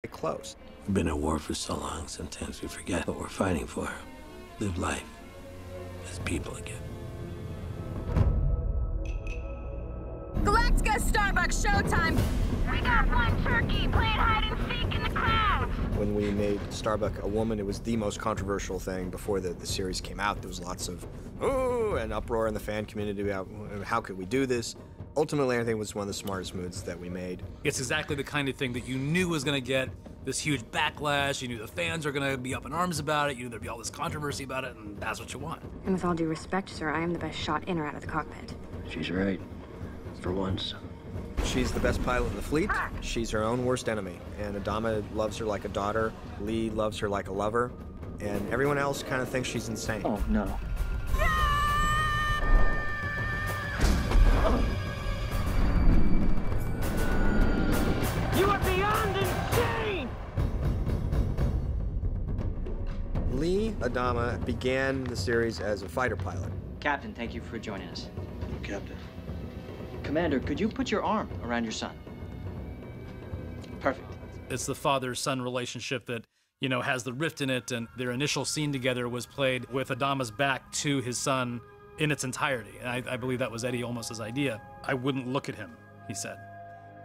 close. We've been at war for so long, sometimes we forget what we're fighting for. Live life as people again. Galactica, Starbucks, showtime! We got one turkey playing hide and seek in the clouds. When we made Starbuck a woman, it was the most controversial thing before the series came out. There was lots of, oh, and uproar in the fan community about how could we do this. Ultimately, I think it was one of the smartest moves that we made. It's exactly the kind of thing that you knew was going to get this huge backlash. You knew the fans are going to be up in arms about it. You knew there'd be all this controversy about it, and that's what you want. And with all due respect, sir, I am the best shot in or out of the cockpit. She's right. For once. She's the best pilot in the fleet. She's her own worst enemy. And Adama loves her like a daughter. Lee loves her like a lover. And everyone else kind of thinks she's insane. Oh, no. You are beyond insane! Lee Adama began the series as a fighter pilot. Captain, thank you for joining us. Captain. Commander, could you put your arm around your son? Perfect. It's the father-son relationship that, you know, has the rift in it, and their initial scene together was played with Adama's back to his son in its entirety. And I believe that was Eddie Olmos's idea. I wouldn't look at him, he said.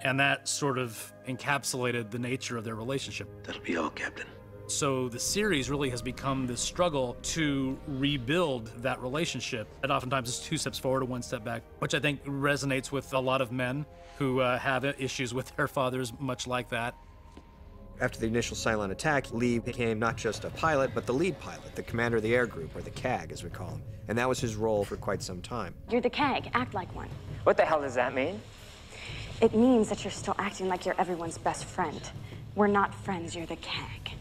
And that sort of encapsulated the nature of their relationship. That'll be all, Captain. So the series really has become this struggle to rebuild that relationship. And oftentimes it's 2 steps forward and 1 step back, which I think resonates with a lot of men who have issues with their fathers, much like that. After the initial Cylon attack, Lee became not just a pilot, but the lead pilot, the commander of the air group, or the CAG, as we call him. And that was his role for quite some time. You're the CAG. Act like one. What the hell does that mean? It means that you're still acting like you're everyone's best friend. We're not friends. You're the CAG.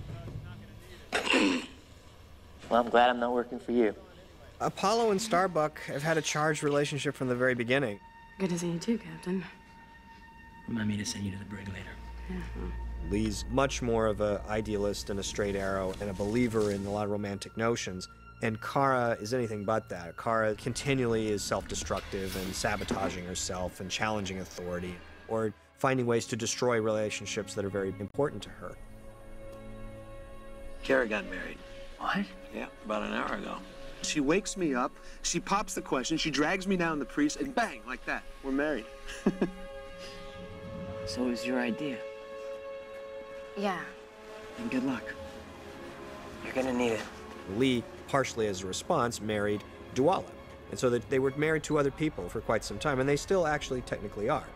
Well, I'm glad I'm not working for you. Apollo and Starbuck have had a charged relationship from the very beginning. Good to see you too, Captain. Remind me to send you to the brig later. Lee's much more of an idealist and a straight arrow and a believer in a lot of romantic notions. And Kara is anything but that. Kara continually is self-destructive and sabotaging herself and challenging authority or finding ways to destroy relationships that are very important to her. Kara got married. What? Yeah, about an hour ago. She wakes me up, she pops the question, she drags me down the priest, and bang, like that, we're married. So it was your idea. Yeah. And good luck. You're gonna need it. Lee, partially as a response, married Duala. And so they were married to other people for quite some time, and they still actually technically are.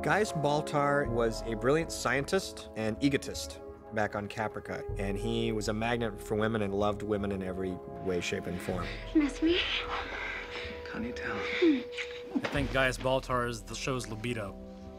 Gaius Baltar was a brilliant scientist and egotist back on Caprica, and he was a magnet for women and loved women in every way, shape, and form. Miss me? Can't you tell? I think Gaius Baltar is the show's libido.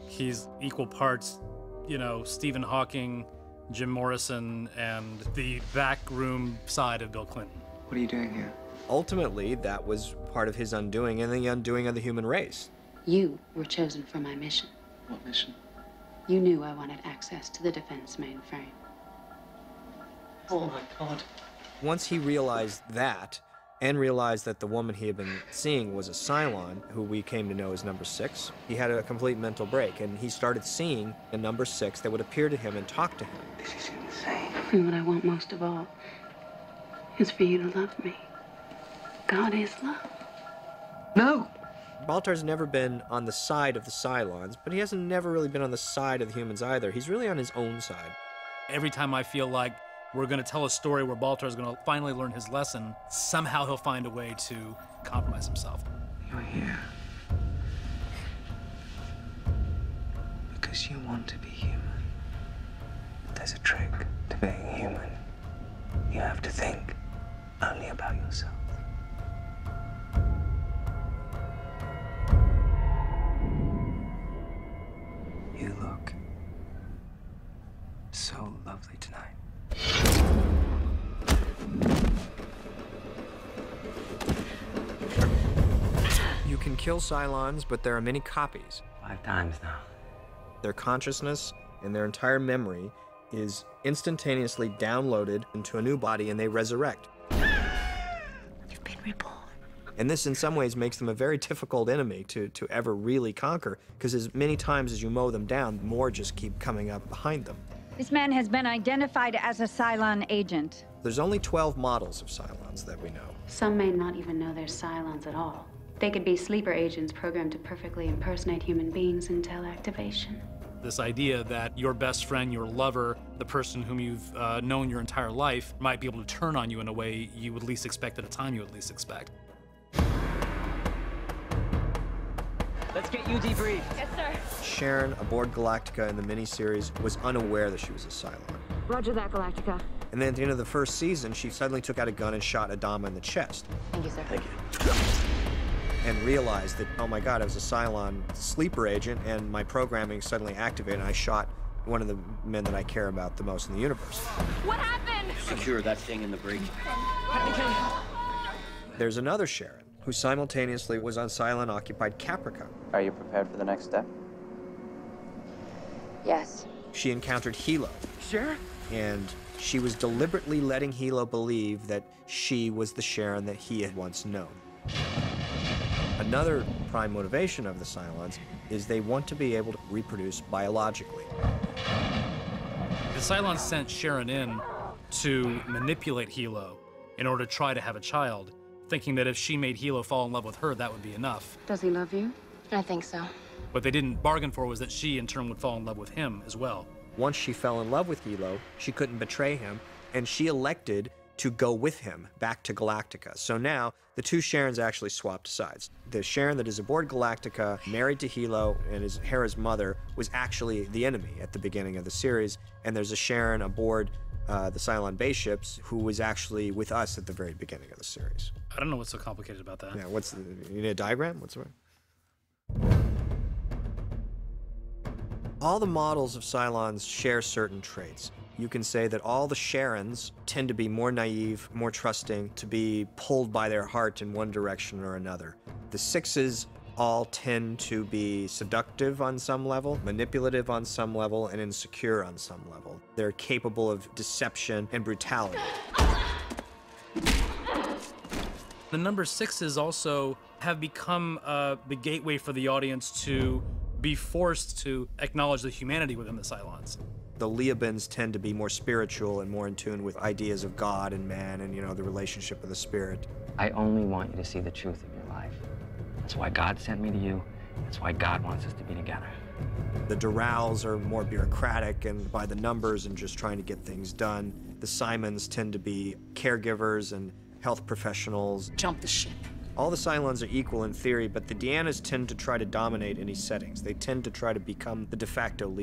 He's equal parts, you know, Stephen Hawking, Jim Morrison, and the backroom side of Bill Clinton. What are you doing here? Ultimately, that was part of his undoing and the undoing of the human race. You were chosen for my mission. What mission? You knew I wanted access to the defense mainframe. Oh my God. Once he realized that, and realized that the woman he had been seeing was a Cylon, who we came to know as Number 6, he had a complete mental break, and he started seeing a Number 6 that would appear to him and talk to him. This is insane. And what I want most of all is for you to love me. God is love. No! Baltar's never been on the side of the Cylons, but he hasn't never really been on the side of the humans either. He's really on his own side. Every time I feel like we're going to tell a story where Baltar's going to finally learn his lesson, somehow he'll find a way to compromise himself. You're here because you want to be human. But there's a trick to being human. You have to think only about yourself. You look so lovely tonight. You can kill Cylons, but there are many copies. 5 times now. Their consciousness and their entire memory is instantaneously downloaded into a new body, and they resurrect. You've been reborn. And this, in some ways, makes them a very difficult enemy to ever really conquer, because as many times as you mow them down, more just keep coming up behind them. This man has been identified as a Cylon agent. There's only 12 models of Cylons that we know. Some may not even know they're Cylons at all. They could be sleeper agents programmed to perfectly impersonate human beings until activation. This idea that your best friend, your lover, the person whom you've known your entire life might be able to turn on you in a way you would least expect at a time you would least expect. Let's get you debriefed. Yes, sir. Sharon, aboard Galactica in the miniseries, was unaware that she was a Cylon. Roger that, Galactica. And then at the end of the first season, she suddenly took out a gun and shot Adama in the chest. Thank you, sir. Thank you. And realized that, oh my God, I was a Cylon sleeper agent, and my programming suddenly activated, and I shot one of the men that I care about the most in the universe. What happened? Secure that thing in the break. There's another Sharon, who simultaneously was on Cylon-occupied Caprica. Are you prepared for the next step? Yes. She encountered Hilo. Sure. And she was deliberately letting Hilo believe that she was the Sharon that he had once known. Another prime motivation of the Cylons is they want to be able to reproduce biologically. The Cylons sent Sharon in to manipulate Hilo in order to try to have a child, thinking that if she made Hilo fall in love with her, that would be enough. Does he love you? I think so. What they didn't bargain for was that she, in turn, would fall in love with him as well. Once she fell in love with Hilo, she couldn't betray him, and she elected to go with him back to Galactica. So now, the two Sharons actually swapped sides. The Sharon that is aboard Galactica, married to Hilo, and is Hera's mother, was actually the enemy at the beginning of the series, and there's a Sharon aboard the Cylon base ships who was actually with us at the very beginning of the series. I don't know what's so complicated about that. Yeah, you need a diagram? What's the word? All the models of Cylons share certain traits. You can say that all the Sharons tend to be more naive, more trusting, to be pulled by their heart in one direction or another. The Sixes all tend to be seductive on some level, manipulative on some level, and insecure on some level. They're capable of deception and brutality. The number 6s also have become the gateway for the audience to be forced to acknowledge the humanity within the Cylons. The Leobins tend to be more spiritual and more in tune with ideas of God and man and, the relationship of the spirit. I only want you to see the truth of your life. That's why God sent me to you. That's why God wants us to be together. The Durals are more bureaucratic and by the numbers and just trying to get things done. The Simons tend to be caregivers and health professionals. Jump the ship. All the Cylons are equal in theory, but the Deannas tend to try to dominate any settings. They tend to try to become the de facto leader.